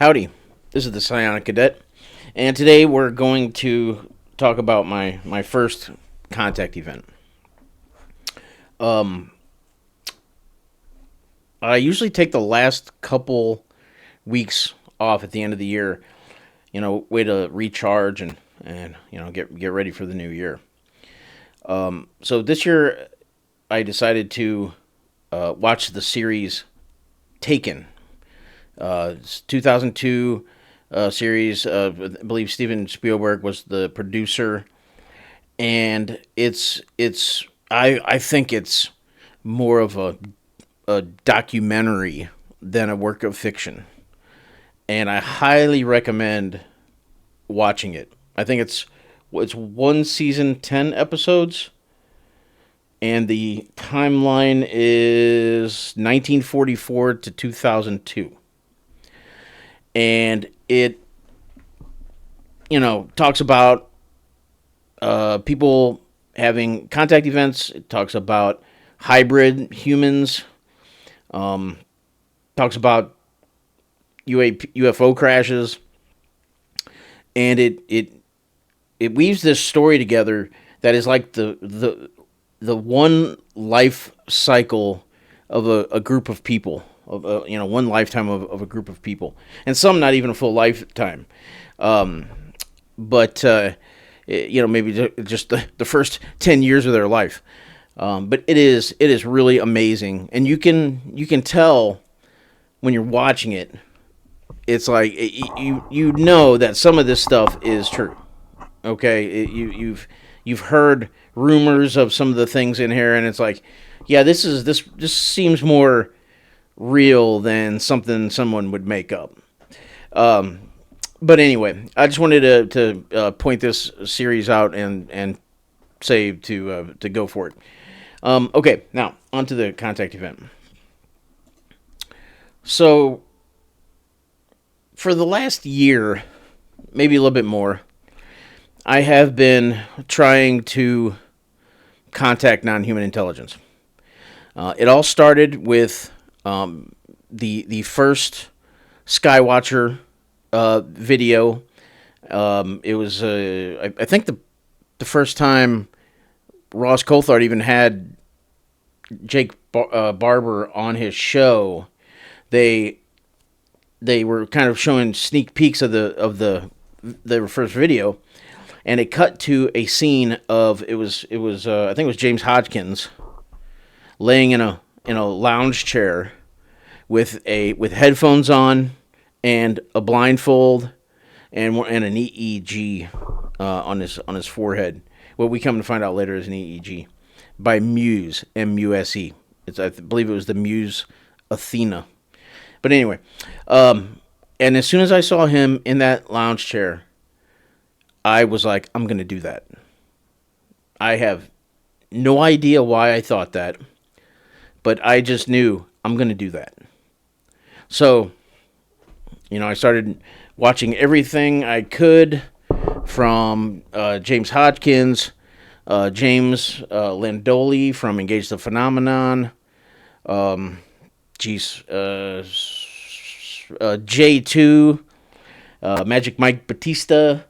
Howdy, this is the Psionic Cadet, and today we're going to talk about my first contact event. Um, I usually take the last couple weeks off at the end of the year, way to recharge and get ready for the new year. So this year I decided to watch the series Taken. It's 2002 series. I believe Steven Spielberg was the producer, and I think it's more of a documentary than a work of fiction, and I highly recommend watching it. I think it's one season, 10 episodes, and the timeline is 1944 to 2002. And it talks about people having contact events. It talks about hybrid humans. Talks about UFO crashes, and it weaves this story together that is like the one life cycle of a group of people, of one lifetime of a group of people, and some not even a full lifetime, but maybe just the first 10 years of their life. But it is really amazing, and you can tell when you're watching it. It's like you know that some of this stuff is true. Okay, you've heard rumors of some of the things in here, and it's like, yeah, this seems more real than something someone would make up. But anyway, I just wanted to point this series out and say to go for it. Okay, now on to the contact event. So for the last year, maybe a little bit more, I have been trying to contact non-human intelligence. It all started with the first Skywatcher video. It was I think the first time Ross Coulthard even had Jake Barber on his show. They were kind of showing sneak peeks of the first video, and it cut to a scene of it was I think it was James Hodgkins laying in a lounge chair with headphones on and a blindfold and an EEG on his forehead. What we come to find out later is an EEG by Muse, MUSE. I believe it was the Muse Athena. But anyway, and as soon as I saw him in that lounge chair, I was like, I'm going to do that. I have no idea why I thought that, but I just knew I'm going to do that. So, I started watching everything I could from James Hodgkins, James Landoli from Engage the Phenomenon, J2, Magic Mike Batista,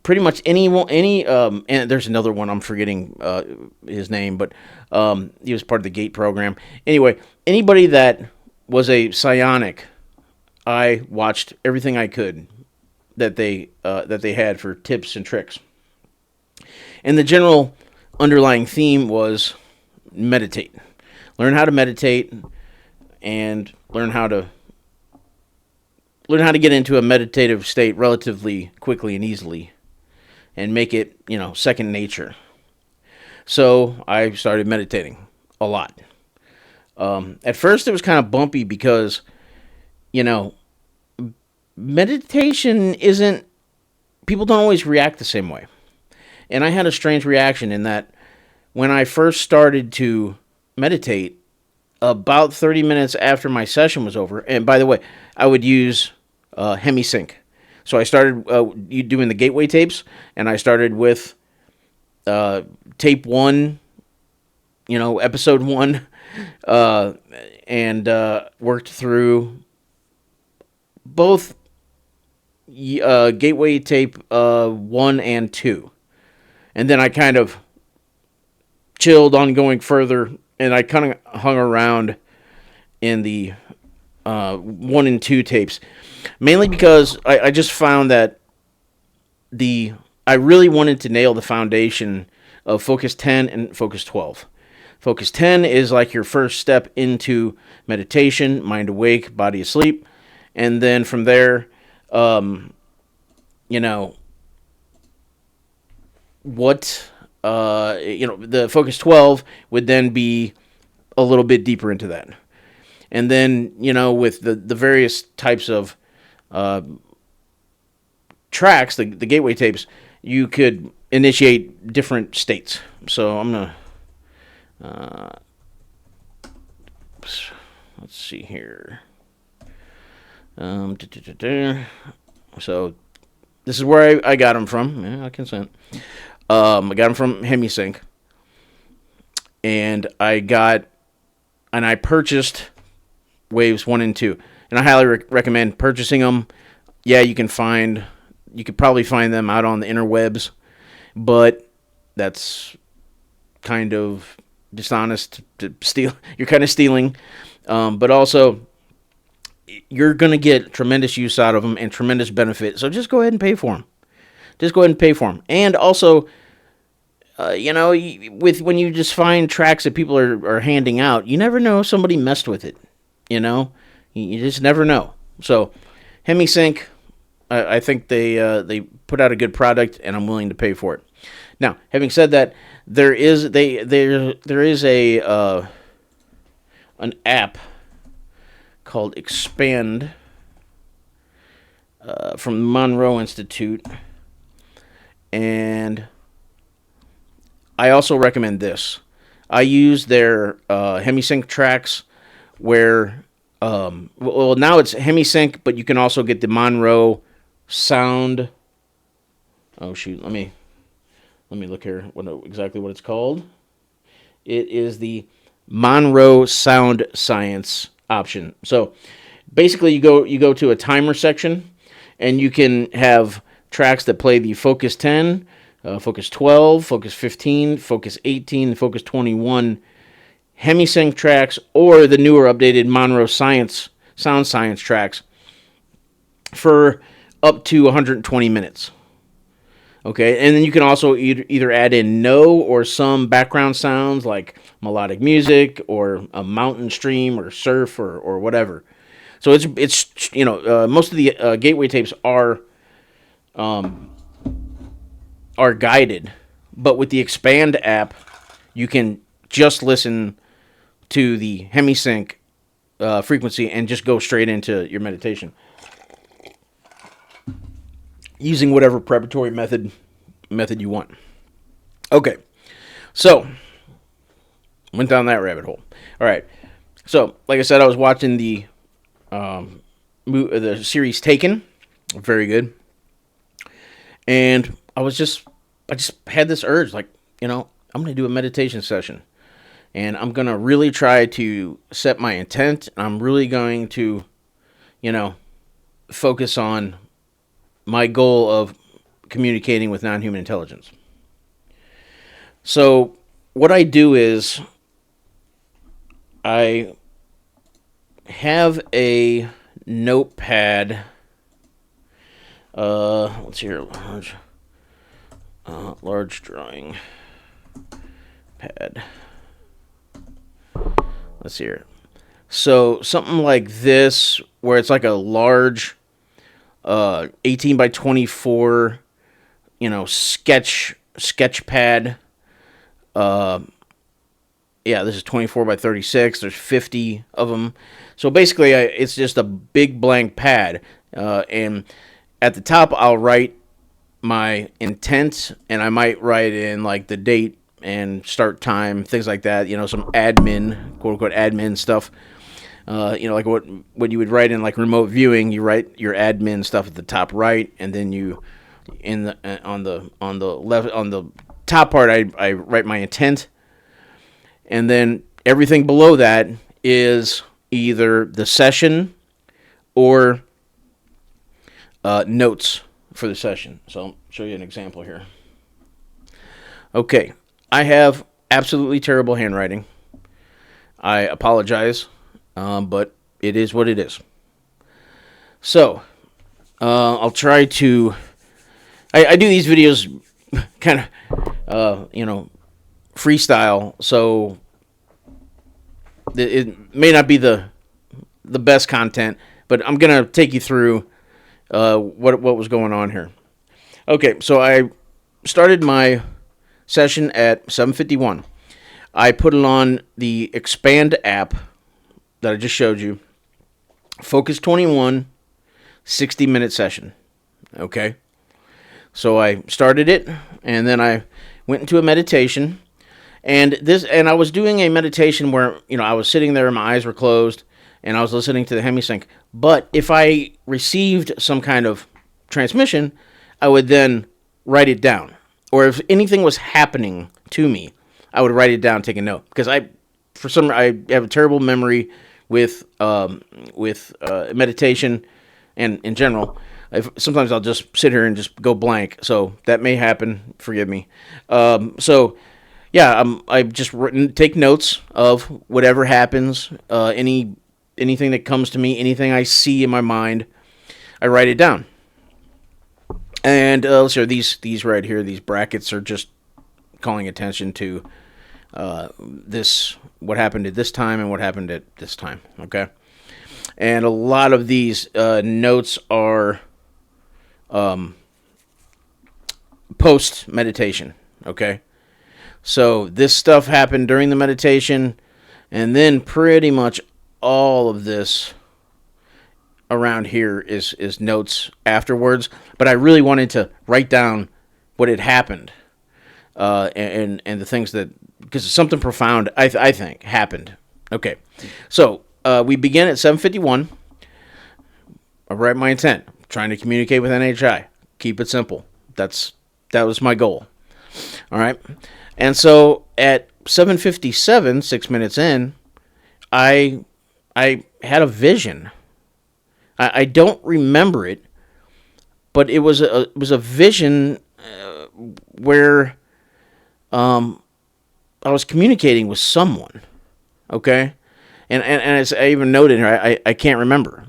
pretty much any and there's another one I'm forgetting his name, but he was part of the GATE program. Anyway, anybody that was a psionic, I watched everything I could that they had for tips and tricks. And the general underlying theme was meditate. Learn how to meditate and learn how to get into a meditative state relatively quickly and easily and make it, second nature. So I started meditating a lot. At first it was kind of bumpy because, meditation isn't, people don't always react the same way. And I had a strange reaction in that when I first started to meditate, about 30 minutes after my session was over, and by the way, I would use HemiSync. So I started doing the gateway tapes, and I started with tape 1, episode 1, and worked through both Gateway Tape 1 and 2. And then I kind of chilled on going further, and I kind of hung around in the 1 and 2 tapes. Mainly because I just found that I really wanted to nail the foundation of Focus 10 and Focus 12. Focus 10 is like your first step into meditation, mind awake, body asleep. And then from there, you know, the Focus 12 would then be a little bit deeper into that. And then, with the various types of tracks, the gateway tapes, you could initiate different states. So I'm going to, let's see here. So this is where I got them from. Yeah, I consent. I got them from Hemisync. And I purchased Waves 1 and 2. And I highly recommend purchasing them. Yeah, you could probably find them out on the interwebs, but that's kind of dishonest to steal. You're kind of stealing, but also you're going to get tremendous use out of them and tremendous benefit. So just go ahead and pay for them. And also, when you just find tracks that people are handing out, you never know if somebody messed with it. You just never know. So, Hemisync, I think they put out a good product, and I'm willing to pay for it. Now, having said that, there is an app called Expand from the Monroe Institute, and I also recommend this. I use their Hemisync tracks where, now it's Hemisync, but you can also get the Monroe sound. Oh shoot, let me look here. Exactly what it's called? It is the Monroe Sound Science option. So basically, you go to a timer section, and you can have tracks that play the Focus 10, Focus 12, Focus 15, Focus 18, Focus 21 Hemisync tracks, or the newer updated Monroe Sound Science tracks for up to 120 minutes. Okay, and then you can also either add in no or some background sounds like melodic music or a mountain stream or surf or whatever. So it's most of the gateway tapes are guided, but with the Expand app, you can just listen to the Hemisync frequency and just go straight into your meditation using whatever preparatory method you want. Okay, so went down that rabbit hole. All right, so like I said, I was watching the series Taken, very good, and I just had this urge, like, I'm going to do a meditation session. And I'm going to really try to set my intent. I'm really going to, focus on my goal of communicating with non-human intelligence. So what I do is I have a notepad. Let's see here. Large drawing pad. Let's see here. So something like this, where it's like a large 18 by 24, sketch pad. This is 24 by 36. There's 50 of them. So basically, it's just a big blank pad. And at the top, I'll write my intent, and I might write in like the date and start time, things like that. Some admin, quote unquote admin stuff. Like what you would write in like remote viewing. You write your admin stuff at the top right, and then you on the left, on the top part, I write my intent, and then everything below that is either the session or notes for the session. So I'll show you an example here. Okay, I have absolutely terrible handwriting. I apologize, but it is what it is. So I'll try to. I do these videos kind of, freestyle, so it may not be the best content, but I'm gonna take you through what was going on here. Okay, so I started my session at 7:51. I put it on the Expand app that I just showed you. Focus 21, 60-minute session. Okay, so I started it, and then I went into a meditation. And I was doing a meditation where, I was sitting there and my eyes were closed and I was listening to the hemisync. But if I received some kind of transmission, I would then write it down. Or if anything was happening to me, I would write it down, take a note. Because I have a terrible memory with meditation and in general. Sometimes I'll just sit here and just go blank. So that may happen. Forgive me. I just take notes of whatever happens, anything that comes to me, anything I see in my mind, I write it down. And let's see, these right here, these brackets are just calling attention to what happened at this time and what happened at this time. Okay, and a lot of these notes are post meditation. Okay. So this stuff happened during the meditation, and then pretty much all of this around here is notes afterwards. But I really wanted to write down what had happened, and the things that, because something profound I think happened. Okay, so we begin at 7:51. I write my intent, trying to communicate with NHI. Keep it simple. That was my goal. All right. And so at 7:57, 6 minutes in, I had a vision. I don't remember it, but it was a vision where I was communicating with someone. Okay, and as I even noted here, I can't remember,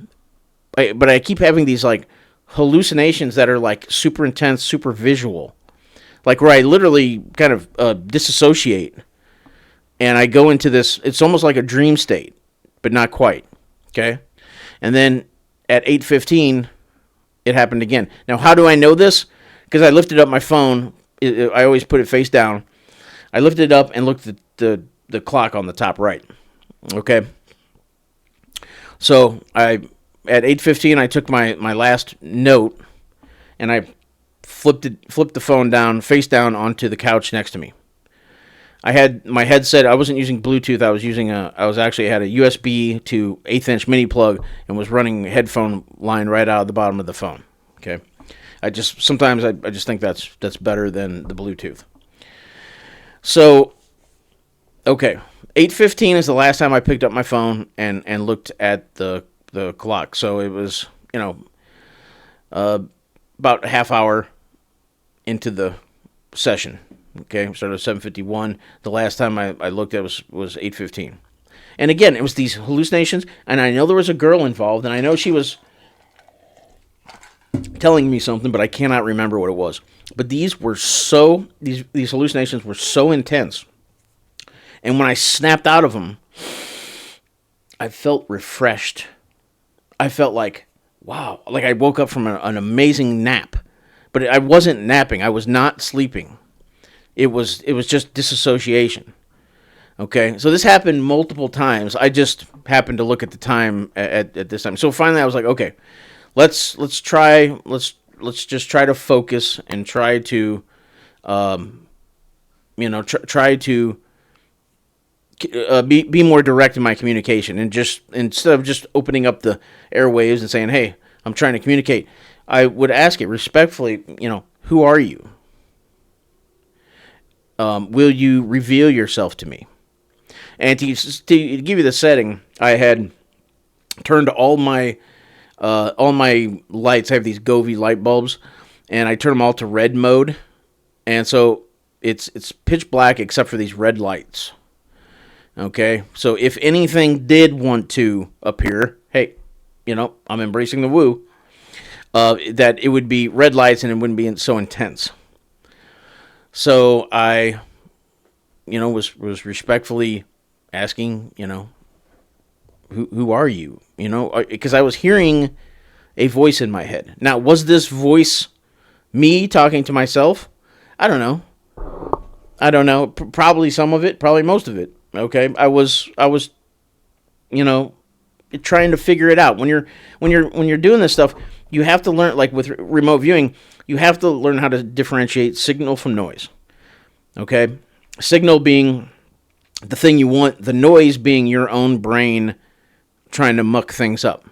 but I keep having these like hallucinations that are like super intense, super visual. Like where I literally kind of disassociate, and I go into this, it's almost like a dream state, but not quite, okay? And then at 8:15, it happened again. Now, how do I know this? Because I lifted up my phone. I always put it face down. I lifted it up and looked at the clock on the top right, okay? So at 8:15, I took my last note, and I flipped the phone down, face down onto the couch next to me. I had my headset. I wasn't using Bluetooth. I had a USB to 1/8" mini plug and was running a headphone line right out of the bottom of the phone. Okay, sometimes I just think that's better than the Bluetooth. So, okay, 8:15 is the last time I picked up my phone and looked at the clock. So it was about a half hour into the session. Okay, started at 7:51. The last time I looked at was 8:15. And again, it was these hallucinations, and I know there was a girl involved, and I know she was telling me something, but I cannot remember what it was. But these hallucinations were so intense. And when I snapped out of them, I felt refreshed. I felt like, wow, like I woke up from an amazing nap. But I wasn't napping. I was not sleeping. It was just disassociation. Okay, so this happened multiple times. I just happened to look at the time at this time. So finally, I was like, okay, let's just try to focus and try to, try to be more direct in my communication, and just instead of just opening up the airwaves and saying, hey, I'm trying to communicate, I would ask it respectfully, who are you? Will you reveal yourself to me? And to give you the setting, I had turned all my All my lights, I have these Govee light bulbs, and I turn them all to red mode, and so it's pitch black except for these red lights. Okay, so if anything did want to appear, hey, I'm embracing the woo. That it would be red lights and it wouldn't be so intense. So I, was respectfully asking, who are you? Because I was hearing a voice in my head. Now, was this voice me talking to myself? I don't know. Probably some of it, probably most of it. Okay, I was, trying to figure it out. When you're doing this stuff, you have to learn, like with remote viewing, you have to learn how to differentiate signal from noise. Okay, signal being the thing you want, the noise being your own brain trying to muck things up.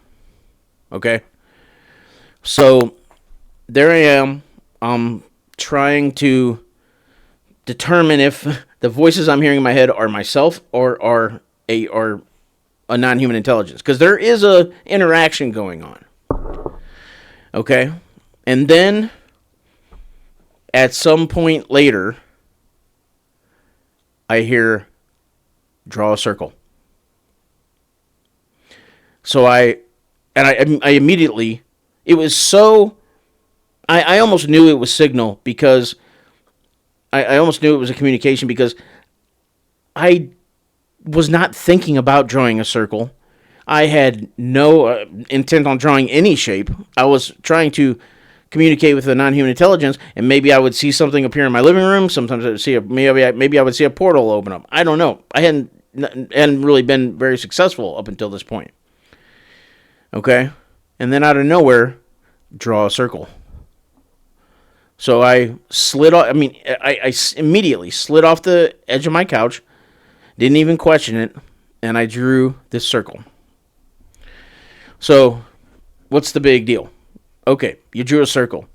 Okay, so there I am. I'm trying to determine if the voices I'm hearing in my head are myself or are a non-human intelligence, because there is a interaction going on. Okay, and then at some point later, I hear draw a circle. So I immediately, it was so, I almost knew it was signal, because I almost knew it was a communication, because I was not thinking about drawing a circle. I had no intent on drawing any shape. I was trying to communicate with a non-human intelligence, and maybe I would see something appear in my living room. Sometimes I would see maybe I would see a portal open up. I don't know. I hadn't really been very successful up until this point. Okay, and then out of nowhere, draw a circle. So I slid off. I immediately slid off the edge of my couch, didn't even question it, and I drew this circle. So, what's the big deal? Okay, you drew a circle.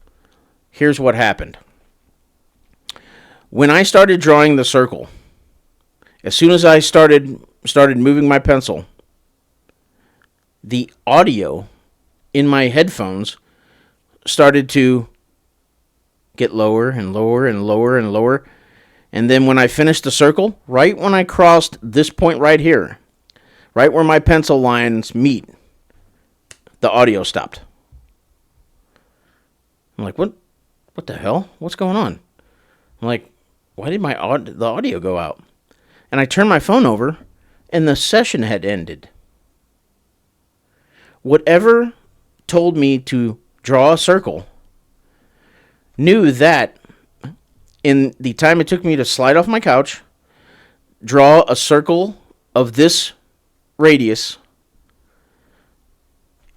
Here's what happened. When I started drawing the circle, as soon as I started moving my pencil, the audio in my headphones started to get lower and lower and lower and lower. And then when I finished the circle, right when I crossed this point right here, right where my pencil lines meet, the audio stopped. I'm like, what the hell? What's going on? I'm like, why did the audio go out? And I turned my phone over, and the session had ended. Whatever told me to draw a circle knew that in the time it took me to slide off my couch, draw a circle of this radius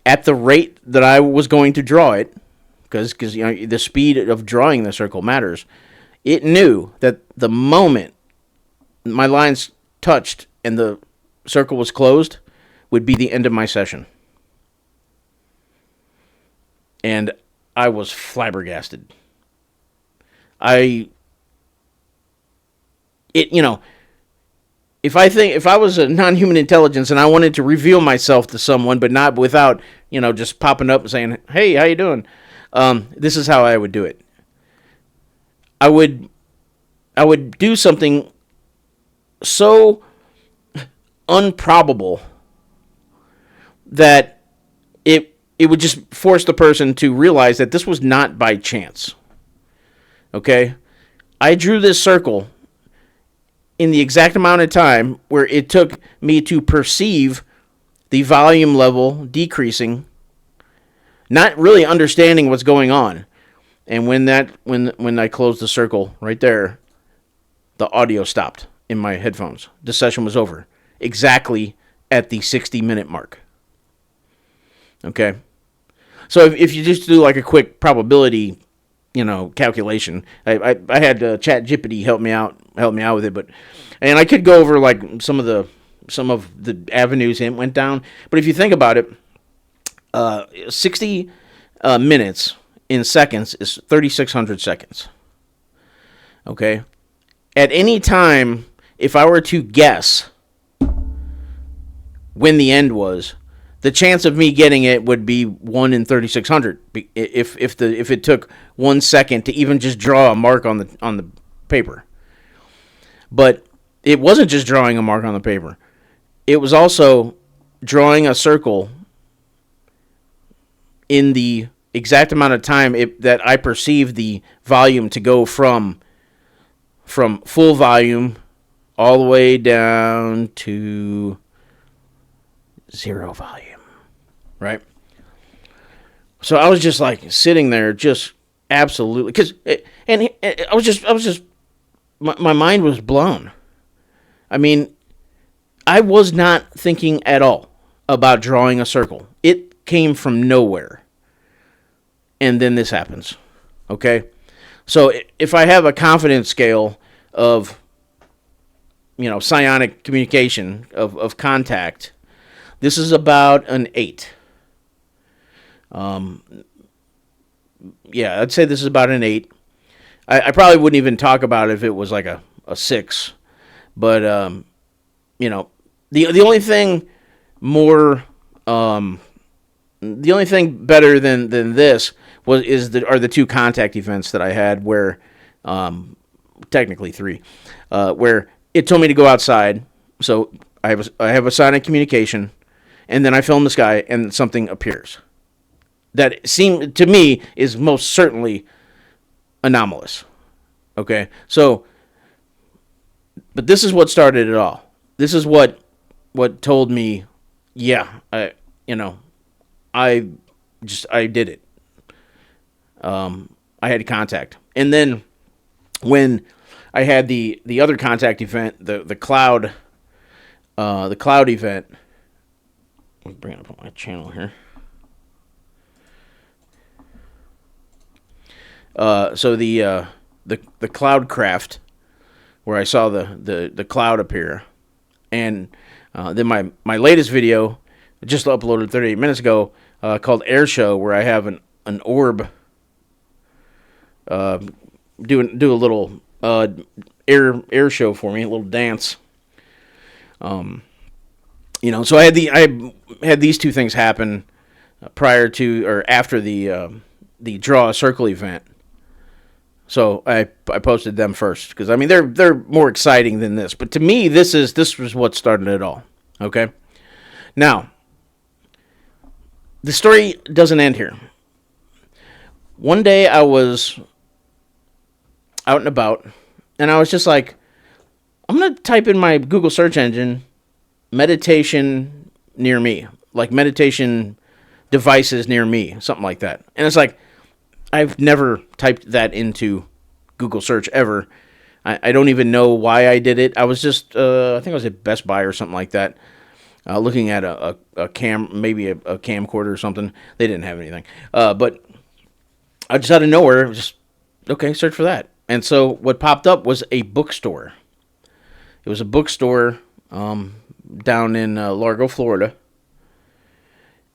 at the rate that I was going to draw it, because the speed of drawing the circle matters. It knew that the moment my lines touched and the circle was closed would be the end of my session. And I was flabbergasted. If I was a non-human intelligence and I wanted to reveal myself to someone, but not without, just popping up and saying, "Hey, how you doing?" This is how I would do it. I would do something so improbable that it would just force the person to realize that this was not by chance. Okay? I drew this circle in the exact amount of time where it took me to perceive the volume level decreasing, not really understanding what's going on. And when I closed the circle right there, the audio stopped in my headphones. The session was over exactly at the 60-minute mark. Okay? So if you just do like a quick probability, calculation, I had ChatGPT help me out with it, and I could go over like some of the avenues it went down. But if you think about it, 60 minutes in seconds is 3,600 seconds. Okay? At any time, if I were to guess when the end was, the chance of me getting it would be 1 in 3,600 if it took 1 second to even just draw a mark on the paper. But it wasn't just drawing a mark on the paper. It was also drawing a circle in the exact amount of time that I perceived the volume to go from full volume all the way down to 0 volume, right? So I was just like sitting there, just absolutely, I was just, my mind was blown. I mean, I was not thinking at all about drawing a circle. It came from nowhere. And then this happens, okay? So if I have a confidence scale of, psionic communication, of contact, this is about an 8. Yeah, I'd say this is about an 8. I probably wouldn't even talk about it if it was like a 6. But, the only thing more, the only thing better than this are the 2 contact events that I had where, technically 3, where it told me to go outside. So I have a sonic communication, and then I film the sky, and something appears. That seemed to me is most certainly anomalous. Okay, so, but this is what started it all. This is what told me, yeah, I did it. I had contact, and then when I had the other contact event, the cloud event. Let me bring it up on my channel here. So the cloud craft, where I saw the cloud appear, and then my latest video, just uploaded 38 minutes ago, called Air Show, where I have an orb do a little air show for me, a little dance. So I had these 2 things happen prior to or after the draw a circle event. So I posted them first because I mean they're more exciting than this. But to me, this was what started it all. Okay. Now, the story doesn't end here. One day I was out and about, and I was just like, I'm going to type in my Google search engine, meditation near me, like meditation devices near me, something like that. And it's like, I've never typed that into Google search ever. I don't even know why I did it. I was just, I think I was at Best Buy or something like that, looking at a maybe a camcorder or something. They didn't have anything. But I just out of nowhere, just, okay, search for that. And so what popped up was a bookstore. It was a bookstore down in Largo, Florida.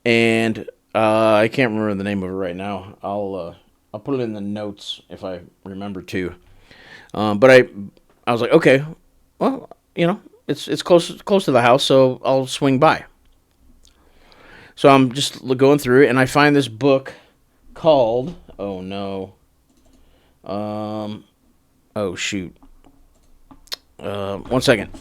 And I can't remember the name of it right now. I'll put it in the notes if I remember to. But I was like, okay, well, it's close to the house, so I'll swing by. So I'm just going through it, and I find this book called, oh no, oh shoot, 1 second.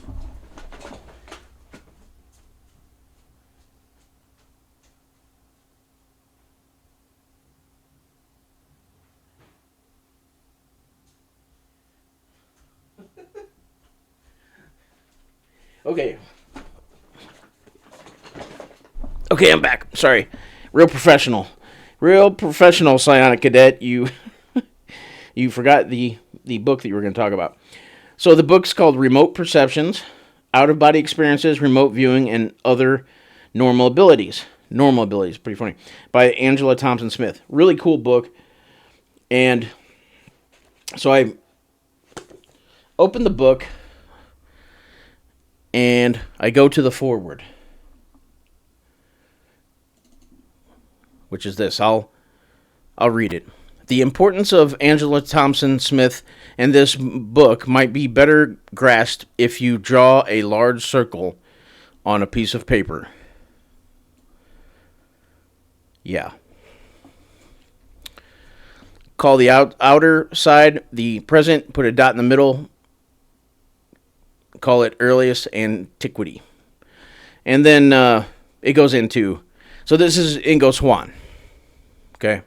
Okay, I'm back. Sorry. Real professional Psionic Cadet. You forgot the book that you were going to talk about. So the book's called Remote Perceptions, Out-of-Body Experiences, Remote Viewing, and Other Normal Abilities. Normal Abilities, pretty funny. By Angela Thompson Smith. Really cool book. And so I opened the book, and I go to the foreword, which is this. I'll read it. The importance of Angela Thompson Smith and this book might be better grasped if you draw a large circle on a piece of paper. Yeah. Call the outer side the present, put a dot in the middle, call it earliest antiquity. And then it goes into, so this is Ingo Swann. Okay.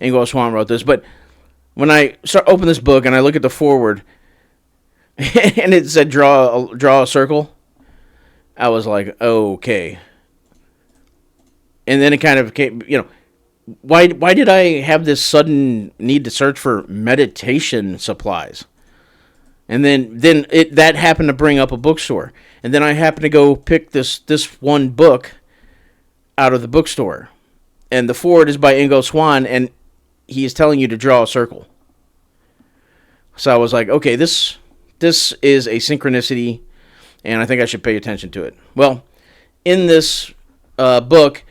Ingo Swann wrote this, but when I open this book and I look at the foreword, and it said draw a circle, I was like, okay. And then it kind of came, why did I have this sudden need to search for meditation supplies? And then that happened to bring up a bookstore. And then I happened to go pick this one book out of the bookstore. And the foreword is by Ingo Swann, and he is telling you to draw a circle. So I was like, okay, this is a synchronicity, and I think I should pay attention to it. Well, in this book,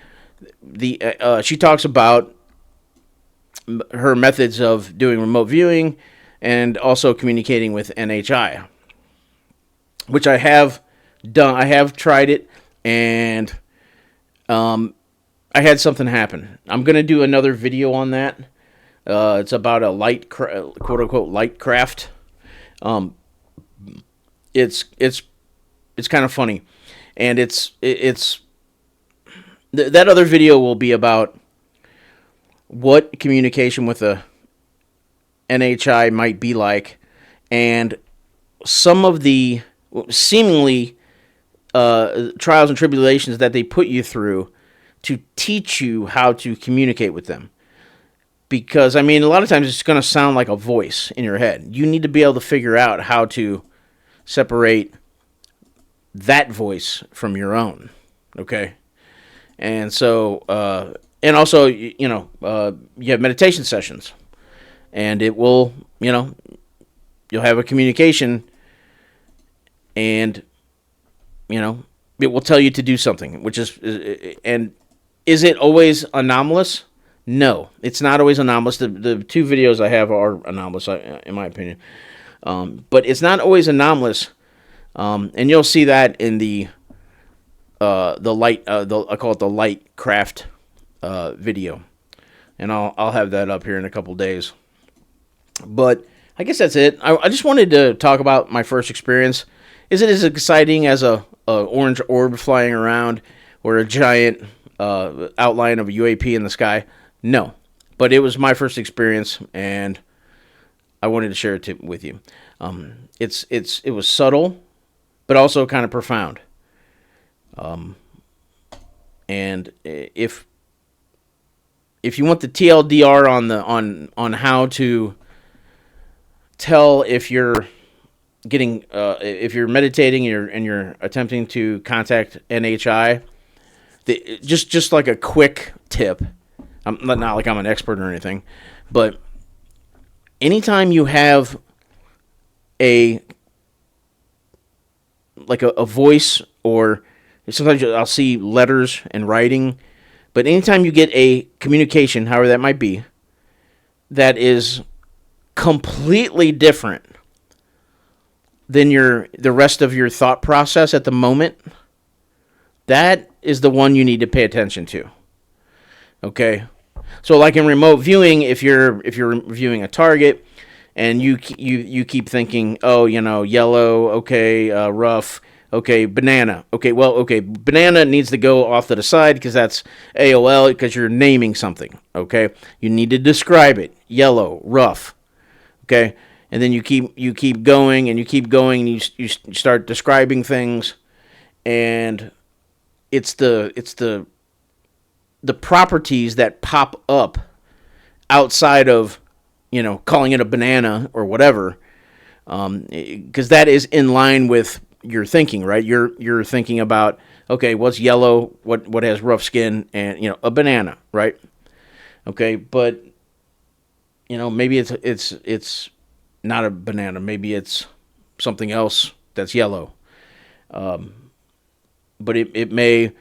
she talks about her methods of doing remote viewing and also communicating with NHI, which I have done. I have tried it, and I had something happen. I'm going to do another video on that. It's about a quote-unquote light craft. It's kind of funny, and that other video will be about what communication with a NHI might be like, and some of the seemingly trials and tribulations that they put you through to teach you how to communicate with them. Because, a lot of times it's going to sound like a voice in your head. You need to be able to figure out how to separate that voice from your own, okay? And so, and also, you have meditation sessions, and it will, you'll have a communication, and, it will tell you to do something, which is, and is it always anomalous? No, it's not always anomalous. The two videos I have are anomalous, in my opinion. But it's not always anomalous, and you'll see that in the light. I call it the light craft video, and I'll have that up here in a couple days. But I guess that's it. I just wanted to talk about my first experience. Is it as exciting as a orange orb flying around or a giant outline of a UAP in the sky? No, but it was my first experience, and I wanted to share it with you. It was subtle, but also kind of profound. And if you want the TLDR on how to tell if you're getting if you're meditating and you're attempting to contact NHI, just like a quick tip. I'm not like I'm an expert or anything, but anytime you have a voice, or sometimes I'll see letters and writing, but anytime you get a communication, however that might be, that is completely different than the rest of your thought process at the moment, that is the one you need to pay attention to. Okay, so like in remote viewing, if you're viewing a target and you keep thinking, oh, yellow, okay, rough, okay, banana, okay, banana needs to go off to the side because that's AOL, because you're naming something. Okay, you need to describe it, yellow, rough, okay, and then you keep going and you start describing things, and it's the properties that pop up outside of, calling it a banana or whatever, because that is in line with your thinking, right? You're thinking about, okay, what's yellow, what has rough skin, and a banana, right? Okay, but maybe it's not a banana, maybe it's something else that's yellow, but it may.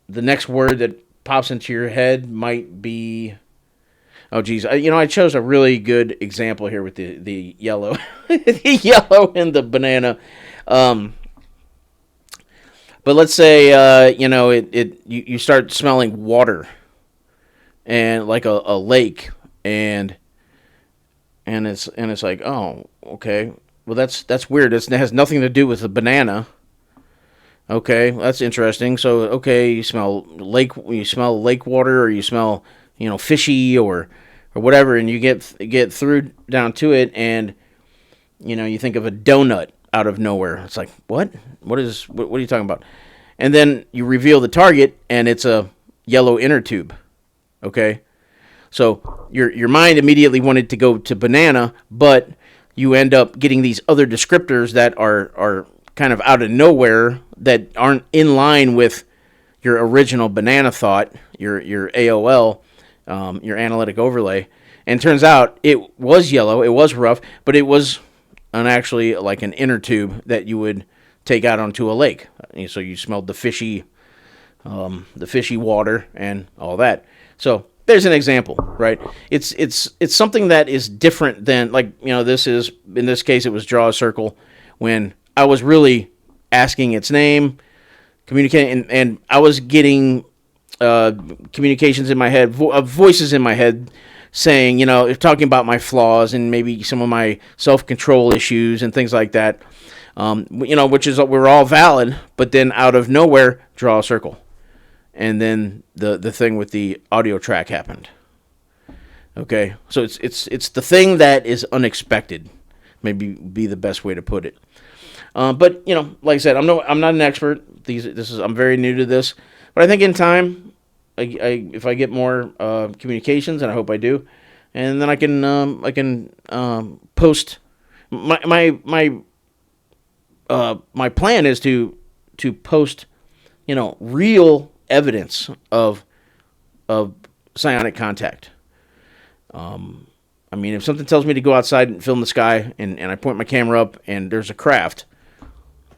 The next word that pops into your head might be, oh geez, I chose a really good example here with the yellow, the yellow and the banana. But let's say you start smelling water and like a lake, and it's like, oh, okay, well that's weird. It has nothing to do with the banana. Okay, that's interesting. So okay, you smell lake water, or you smell fishy, or whatever, and you get through down to it, and you think of a donut out of nowhere. It's like, what are you talking about? And then you reveal the target, and it's a yellow inner tube. Okay, so your mind immediately wanted to go to banana, but you end up getting these other descriptors that are kind of out of nowhere, that aren't in line with your original banana thought, your AOL, your analytic overlay. And turns out it was yellow, it was rough, but it was actually like an inner tube that you would take out onto a lake. So you smelled the fishy water and all that. So there's an example, right? It's something that is different than, like, this is, in this case it was draw a circle, when I was really asking its name, communicating, and I was getting communications in my head, voices in my head saying, talking about my flaws and maybe some of my self-control issues and things like that, which is, we're all valid, but then out of nowhere, draw a circle. And then the thing with the audio track happened. Okay, so it's the thing that is unexpected, maybe be the best way to put it. But like I said, I'm not an expert. I'm very new to this, but I think in time, if I get more communications, and I hope I do, and then I can post my plan is to post real evidence of psionic contact. I mean, if something tells me to go outside and film the sky, and I point my camera up and there's a craft,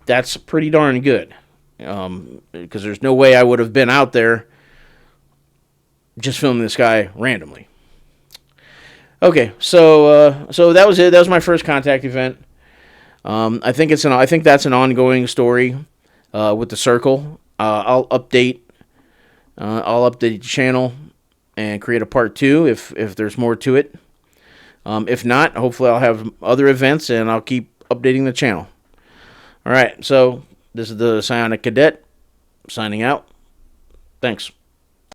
that's pretty darn good. Because there's no way I would have been out there just filming the sky randomly. Okay, so that was it. That was my first contact event. I think that's an ongoing story with the circle. I'll update the channel and create a part 2 if there's more to it. If not, hopefully I'll have other events, and I'll keep updating the channel. All right, so this is the Psionic Cadet signing out. Thanks.